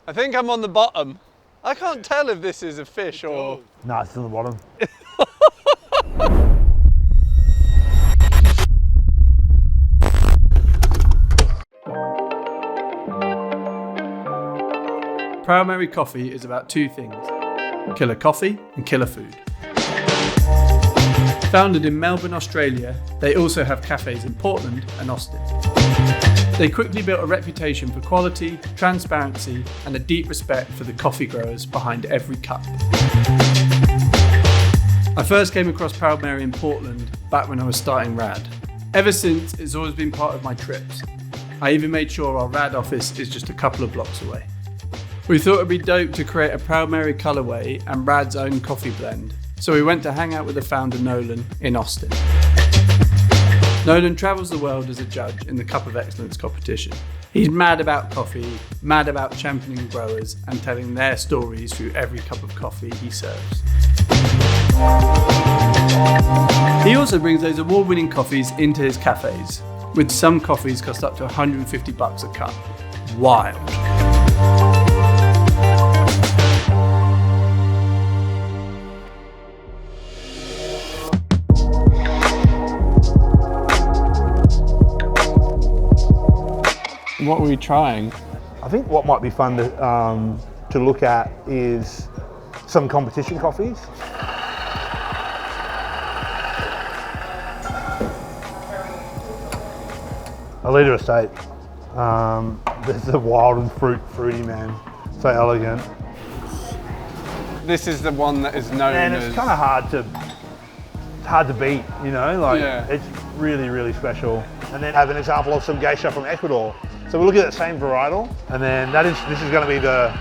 I think I'm on the bottom. I can't tell if this is a fish or... No, it's on the bottom. Proud Mary Coffee is about two things: killer coffee and killer food. Founded in Melbourne, Australia, they also have cafes in Portland and Austin. They quickly built a reputation for quality, transparency, and a deep respect for the coffee growers behind every cup. I first came across Proud Mary in Portland back when I was starting R.A.D. Ever since, it's always been part of my trips. I even made sure our R.A.D office is just a couple of blocks away. We thought it'd be dope to create a Proud Mary colourway and R.A.D's own coffee blend, so we went to hang out with the founder Nolan in Austin. Nolan travels the world as a judge in the Cup of Excellence competition. He's mad about coffee, mad about championing growers and telling their stories through every cup of coffee he serves. He also brings those award-winning coffees into his cafes, with some coffees cost up to $150 a cup. Wild. What were we trying? I think what might be fun to look at is some competition coffees. A litre estate. This is a wild and fruity, man. So elegant. This is the one that is known And as... it's kind of hard to beat, you know? Like, yeah. It's really, really special. And then have an example of some geisha from Ecuador. So we're looking at the same varietal, and then this is going to be the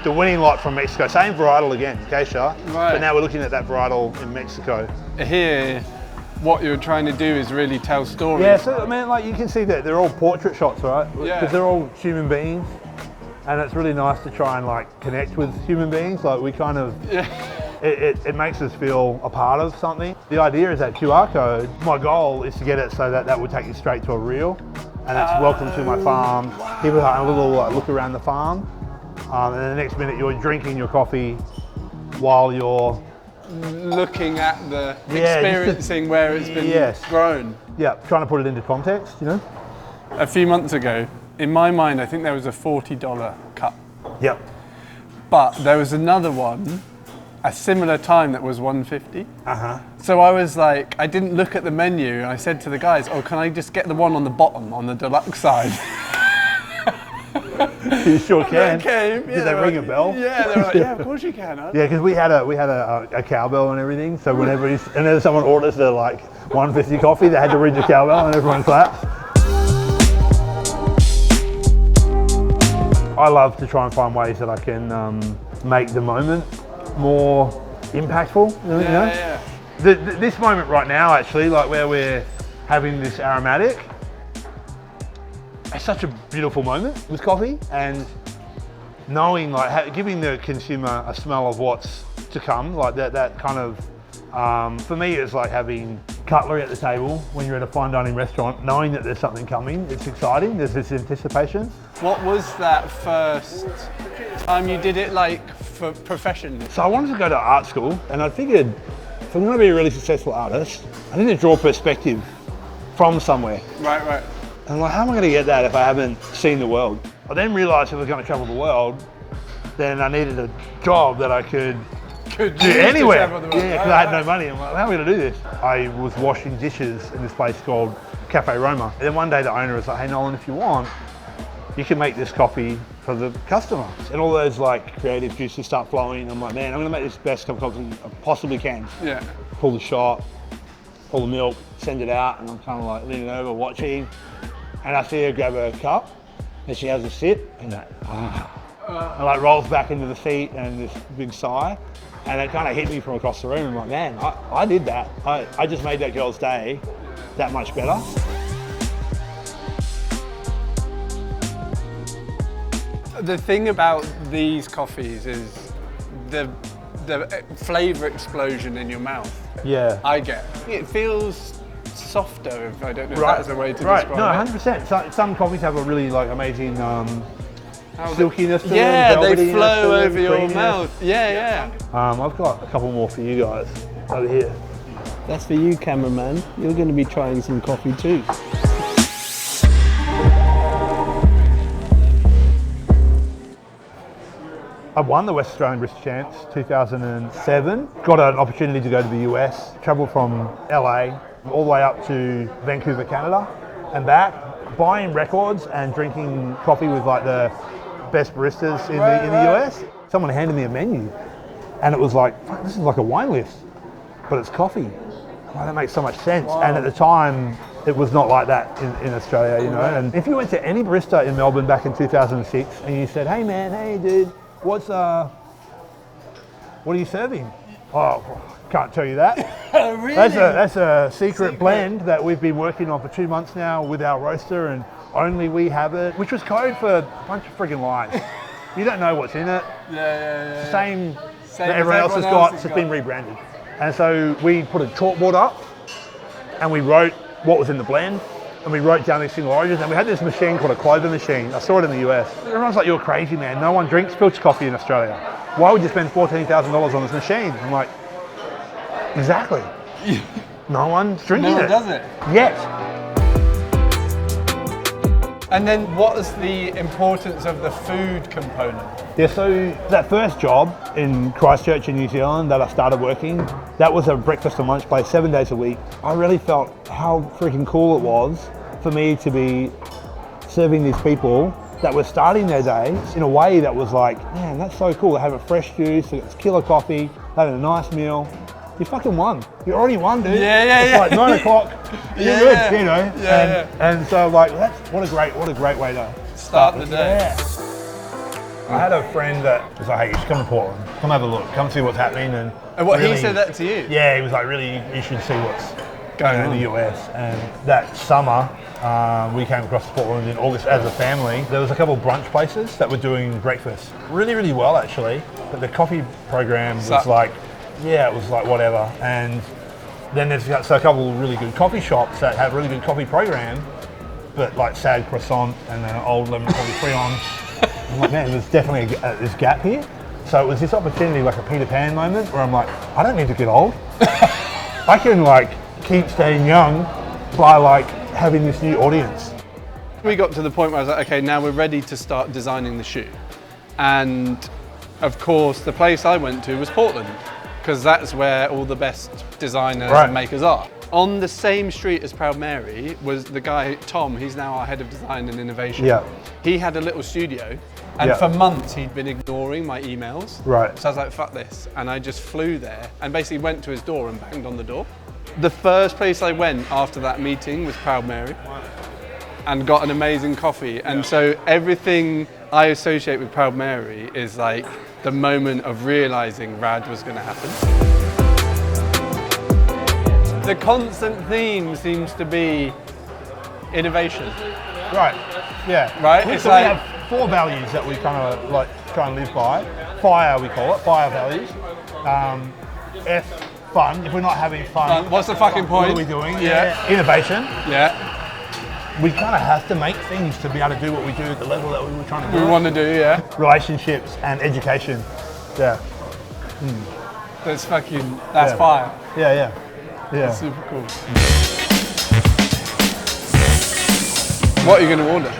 winning lot from Mexico. Same varietal again, geisha, right. But now we're looking at that varietal in Mexico. Here, what you're trying to do is really tell stories. Yeah, so I mean, like you can see that they're all portrait shots, right? Yeah. Because they're all human beings, and it's really nice to try and like connect with human beings. Like we kind of, Yeah. It makes us feel a part of something. The idea is that QR code. My goal is to get it so that would take you straight to a reel. And it's welcome to my farm. Wow. People have a little look around the farm. And then the next minute you're drinking your coffee while you're looking at the experiencing where it's been grown. Yeah, trying to put it into context, you know? A few months ago, in my mind, I think there was a $40 cup. Yep. But there was another one, a similar time, that was $150. So I was like, I didn't look at the menu, and I said to the guys, oh, can I just get the one on the bottom, on the deluxe side? You sure can. They came, Did they ring a bell? Yeah, they were like, yeah, of course you can. Huh? Yeah, because we had a cowbell and everything, so whenever someone orders the like $150 coffee, they had to ring the cowbell and everyone claps. I love to try and find ways that I can make the moment more impactful, you know? Yeah. This moment right now, actually, like where we're having this aromatic, it's such a beautiful moment with coffee, and knowing, like, giving the consumer a smell of what's to come, like that kind of, for me, it's like having cutlery at the table when you're at a fine dining restaurant, knowing that there's something coming. It's exciting, there's this anticipation. What was that first time you did it, like, for profession? So I wanted to go to art school, and I figured if I'm going to be a really successful artist, I need to draw perspective from somewhere. Right. And I'm like, how am I going to get that if I haven't seen the world? I then realised if I was going to travel the world, then I needed a job that I could do anywhere. Yeah, because I had no money. I'm like, how am I going to do this? I was washing dishes in this place called Café Roma. And then one day the owner was like, hey Nolan, if you want, you can make this coffee for the customer. And all those like creative juices start flowing. I'm like, man, I'm going to make this best cup of coffee I possibly can. Yeah. Pull the shot, pull the milk, send it out, and I'm kind of like leaning over, watching. And I see her grab her cup, and she has a sip, and and like rolls back into the seat, and this big sigh. And it kind of hit me from across the room. I'm like, man, I did that. I just made that girl's day that much better. The thing about these coffees is the flavour explosion in your mouth. Yeah. I get. It feels softer, if I don't know if that's the way to describe it. No, 100%. Some coffees have a really like amazing silkiness to them. Yeah, they velvetiness flow to them, over your creaminess. mouth. Yeah. I've got a couple more for you guys over here. That's for you, cameraman. You're going to be trying some coffee too. I won the West Australian Barista Champs 2007. Got an opportunity to go to the US, travelled from LA all the way up to Vancouver, Canada, and back, buying records and drinking coffee with like the best baristas in the US. Someone handed me a menu, and it was like, fuck, this is like a wine list, but it's coffee. Like, that makes so much sense. Wow. And at the time, it was not like that in Australia, you know. And if you went to any barista in Melbourne back in 2006 and you said, hey man, hey dude, what are you serving? Oh, can't tell you that. Really? That's a secret blend that we've been working on for 2 months now with our roaster, and only we have it, which was code for a bunch of friggin' lies. You don't know what's in it. Yeah. Same that everyone else has got, it's just been rebranded. And so we put a chalkboard up and we wrote what was in the blend, and we wrote down these single origins, and we had this machine called a clover machine. I saw it in the US. Everyone's like, you're crazy, man. No one drinks filter coffee in Australia. Why would you spend $14,000 on this machine? I'm like, exactly. No one's drinking it. No one does it. Yet. And then what is the importance of the food component? Yeah, so that first job in Christchurch in New Zealand that I started working, that was a breakfast and lunch place 7 days a week. I really felt how freaking cool it was for me to be serving these people that were starting their days in a way that was like, man, that's so cool. They have a fresh juice, they got this killer coffee, having a nice meal. You fucking won. You already won, dude. Yeah. It's like 9 o'clock. You're good, you know. Yeah. And so like, that's what a great way to Start the day. Yeah. I had a friend that was like, hey, you should come to Portland. Come have a look. Come see what's happening. And what, really, he said that to you? Yeah, he was like, really, you should see what's going on in the US. And that summer, we came across Portland in August as a family. There was a couple of brunch places that were doing breakfast really, really well actually. But the coffee program was like, yeah, it was like whatever. And then there's a couple of really good coffee shops that have really good coffee program, but like sad croissant and an old lemon coffee Freon. I'm like, man, there's definitely this gap here. So it was this opportunity, like a Peter Pan moment, where I'm like, I don't need to get old. I can like keep staying young by like having this new audience. We got to the point where I was like, okay, now we're ready to start designing the shoe. And of course, the place I went to was Portland, because that's where all the best designers and makers are. On the same street as Proud Mary was the guy, Tom, he's now our head of design and innovation. Yeah. He had a little studio, and for months he'd been ignoring my emails. Right. So I was like, fuck this. And I just flew there and basically went to his door and banged on the door. The first place I went after that meeting was Proud Mary and got an amazing coffee. And so everything I associate with Proud Mary is like the moment of realizing R.A.D was going to happen. The constant theme seems to be innovation. Right, yeah. Right? We It's like, like, we have 4 values that we kind of like try and live by. Fire, we call it, fire values. F, fun. If we're not having fun, what's the fucking point? What are we doing? Yeah. Innovation. Yeah. We kind of have to make things to be able to do what we do at the level that we were trying to do. We want to do, yeah. Relationships and education. Yeah. That's fire. Yeah. That's super cool. What are you going to order?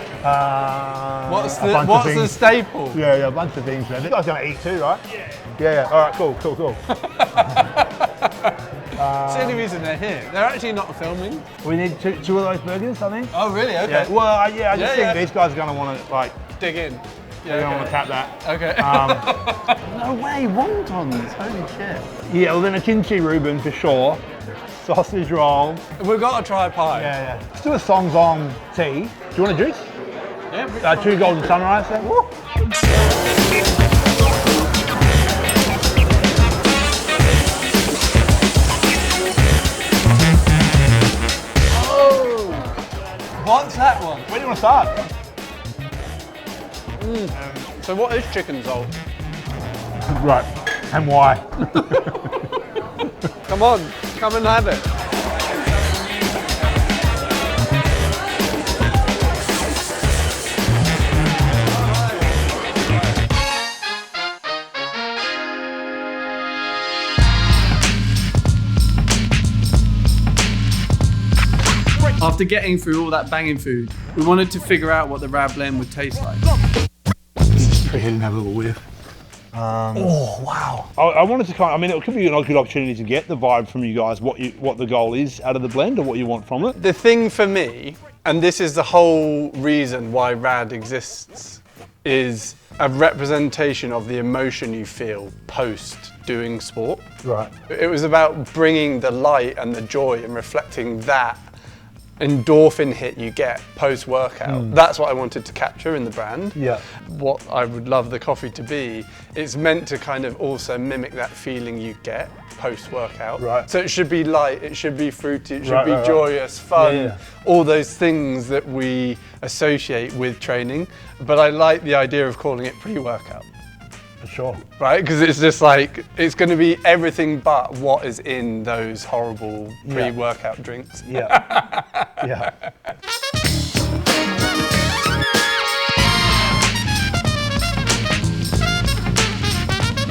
What's the staple? Yeah, a bunch of things, man. You guys going to eat too, right? Yeah. All right, cool. It's the only reason they're here. They're actually not filming. We need two of those burgers, I think. Oh, really? Okay. Yeah. Well, I just think these guys are going to want to like dig in. They're going to want to tap that. Okay. No way, wontons. Holy shit. Yeah, well then a kimchi Reuben for sure. Sausage roll. We've got to try pie. Yeah. Let's do a song tea. Do you want a juice? Yeah. 2 golden sunrise then. Woo. What's that one? Where do you want to start? So what is chicken salt? Right, and why? Come on, come and have it. After getting through all that banging food, we wanted to figure out what the R.A.D blend would taste like. Just go ahead and have a little whiff. Oh wow! I wanted to I mean, it could be a good opportunity to get the vibe from you guys, what the goal is out of the blend or what you want from it. The thing for me, and this is the whole reason why R.A.D exists, is a representation of the emotion you feel post doing sport. Right. It was about bringing the light and the joy and reflecting that endorphin hit you get post-workout. That's what I wanted to capture in the brand. Yeah. What I would love the coffee to be, it's meant to kind of also mimic that feeling you get post-workout. Right. So it should be light, it should be fruity, it should be joyous, fun, all those things that we associate with training. But I like the idea of calling it pre-workout. For sure. Right, because it's just like, it's going to be everything but what is in those horrible pre-workout drinks. Yeah. Yeah.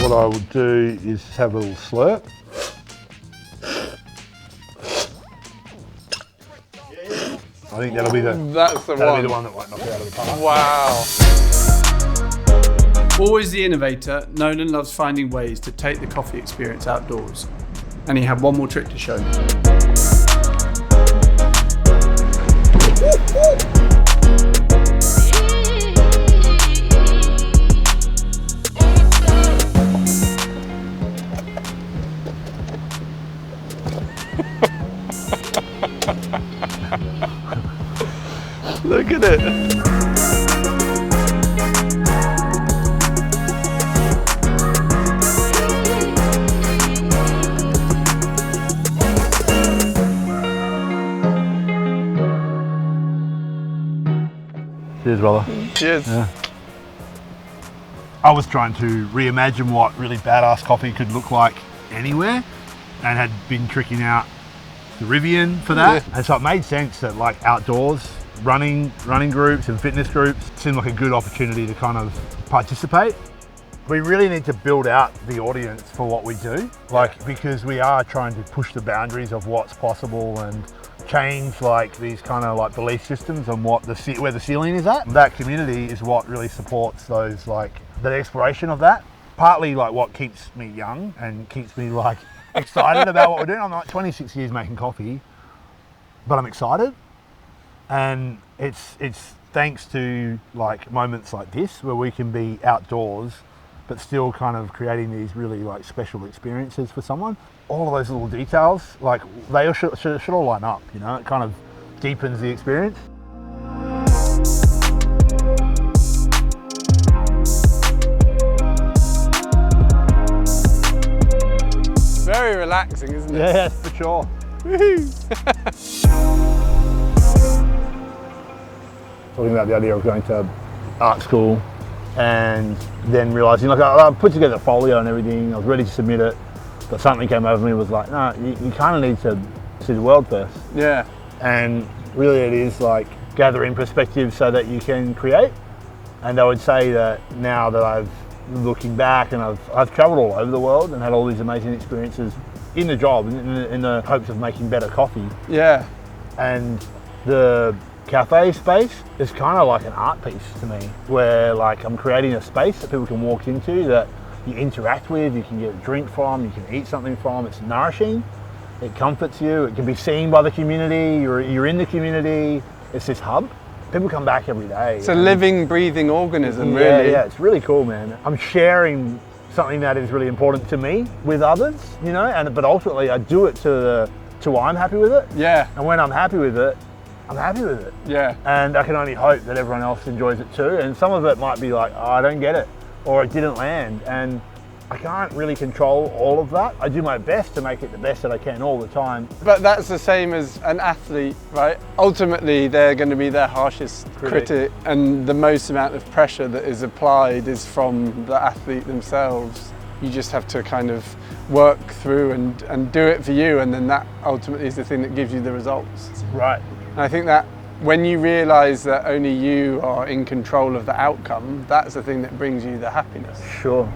What I would do is have a little slurp. I think that'll be the one that won't knock it out of the park. Wow. Always the innovator, Nolan loves finding ways to take the coffee experience outdoors. And he had one more trick to show me. Look at it. Cheers, brother. Cheers. Yeah. I was trying to reimagine what really badass coffee could look like anywhere, and had been tricking out the Rivian for that. And so it made sense that like outdoors, running groups and fitness groups seemed like a good opportunity to kind of participate. We really need to build out the audience for what we do, because we are trying to push the boundaries of what's possible and change like these kind of like belief systems on where the ceiling is at. That community is what really supports those the exploration of that. Partly like what keeps me young and keeps me like excited about what we're doing. I'm like 26 years making coffee, but I'm excited, and it's thanks to like moments like this where we can be outdoors but still kind of creating these really like special experiences for someone. All of those little details, like they all should all line up, you know, it kind of deepens the experience. Very relaxing, isn't it? Yeah, for sure. Talking about the idea of going to art school and then realising, like I put together a folio and everything, I was ready to submit it, but something came over me, was like, no, you kind of need to see the world first. Yeah. And really it is like gathering perspective so that you can create. And I would say that now that I've looking back and I've travelled all over the world and had all these amazing experiences in the job, in the hopes of making better coffee. Yeah. And the cafe space is kind of like an art piece to me, where like I'm creating a space that people can walk into, that you interact with, you can get a drink from, you can eat something from. It's nourishing, it comforts you, it can be seen by the community, you're in the community. It's this hub. People come back every day. It's a living, breathing organism, really. Yeah, it's really cool, man. I'm sharing something that is really important to me with others, you know, but ultimately I do it to I'm happy with it. Yeah. And when I'm happy with it, I'm happy with it. Yeah. And I can only hope that everyone else enjoys it too. And some of it might be like, oh, I don't get it, or it didn't land. And I can't really control all of that. I do my best to make it the best that I can all the time. But that's the same as an athlete, right? Ultimately, they're going to be their harshest critic, and the most amount of pressure that is applied is from the athlete themselves. You just have to kind of work through and do it for you, and then that ultimately is the thing that gives you the results. Right. And I think that when you realise that only you are in control of the outcome, that's the thing that brings you the happiness. Sure.